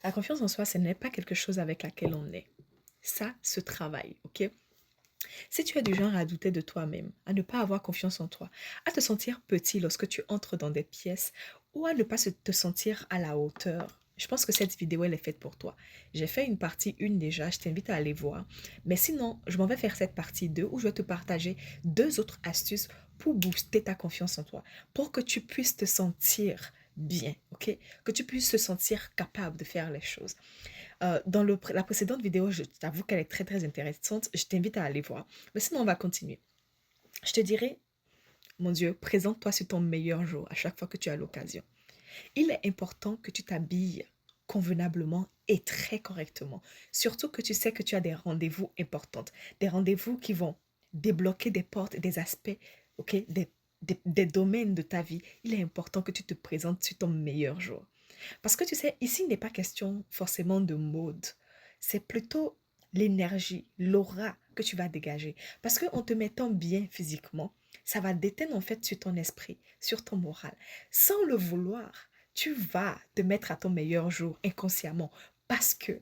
La confiance en soi, ce n'est pas quelque chose avec laquelle on est. Ça se travaille, ok? Si tu es du genre à douter de toi-même, à ne pas avoir confiance en toi, à te sentir petit lorsque tu entres dans des pièces ou à ne pas te sentir à la hauteur, je pense que cette vidéo, elle est faite pour toi. J'ai fait une partie 1 déjà, je t'invite à aller voir. Mais sinon, je m'en vais faire cette partie 2 où je vais te partager deux autres astuces pour booster ta confiance en toi, pour que tu puisses te sentir bien, ok? Que tu puisses te sentir capable de faire les choses. La précédente vidéo, je t'avoue qu'elle est très très intéressante. Je t'invite à aller voir. Mais sinon, on va continuer. Je te dirais, mon Dieu, présente-toi sur ton meilleur jour à chaque fois que tu as l'occasion. Il est important que tu t'habilles convenablement et très correctement. Surtout que tu sais que tu as des rendez-vous importants, des rendez-vous qui vont débloquer des portes, des aspects, ok, des domaines de ta vie. Il est important que tu te présentes sur ton meilleur jour. Parce que tu sais, ici, il n'est pas question forcément de mode. C'est plutôt l'énergie, l'aura que tu vas dégager. Parce qu'en te mettant bien physiquement, ça va déteindre en fait sur ton esprit, sur ton moral. Sans le vouloir, tu vas te mettre à ton meilleur jour inconsciemment parce que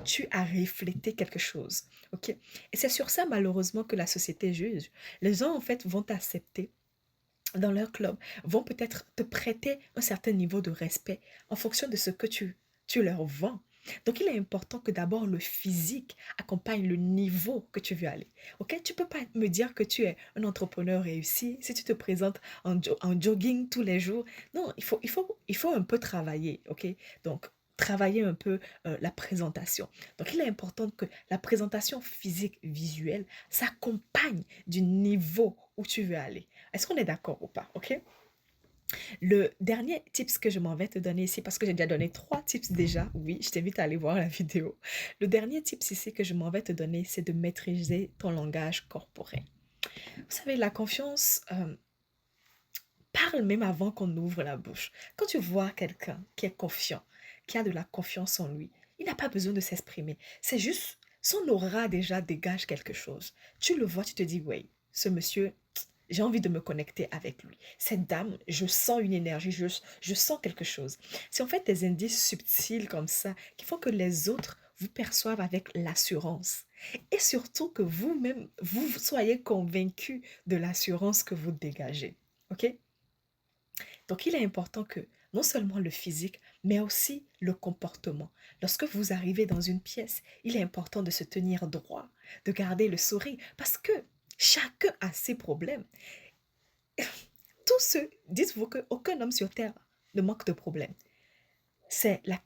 tu as reflété quelque chose. Ok? Et c'est sur ça malheureusement que la société juge. Les gens en fait vont t'accepter dans leur club, vont peut-être te prêter un certain niveau de respect en fonction de ce que tu leur vends. Donc, il est important que d'abord le physique accompagne le niveau que tu veux aller. Ok? Tu peux pas me dire que tu es un entrepreneur réussi si tu te présentes en jogging tous les jours. Non, il faut un peu travailler. Ok? Donc, travailler un peu la présentation. Donc, il est important que la présentation physique visuelle s'accompagne du niveau où tu veux aller. Est-ce qu'on est d'accord ou pas? OK? Le dernier tips que je m'en vais te donner ici, parce que j'ai déjà donné trois tips déjà, oui, je t'invite à aller voir la vidéo. Le dernier tips ici que je m'en vais te donner, c'est de maîtriser ton langage corporel. Vous savez, la confiance parle même avant qu'on ouvre la bouche. Quand tu vois quelqu'un qui est confiant, qui a de la confiance en lui, il n'a pas besoin de s'exprimer. C'est juste, son aura déjà dégage quelque chose. Tu le vois, tu te dis, oui, ce monsieur, j'ai envie de me connecter avec lui. Cette dame, je sens une énergie, je sens quelque chose. C'est en fait des indices subtils comme ça qui font que les autres vous perçoivent avec l'assurance. Et surtout que vous-même, vous soyez convaincu de l'assurance que vous dégagez. OK? Donc, il est important que non seulement le physique, mais aussi le comportement. Lorsque vous arrivez dans une pièce, il est important de se tenir droit, de garder le sourire, parce que chacun a ses problèmes. Tous ceux, dites-vous qu'aucun homme sur terre ne manque de problèmes. C'est la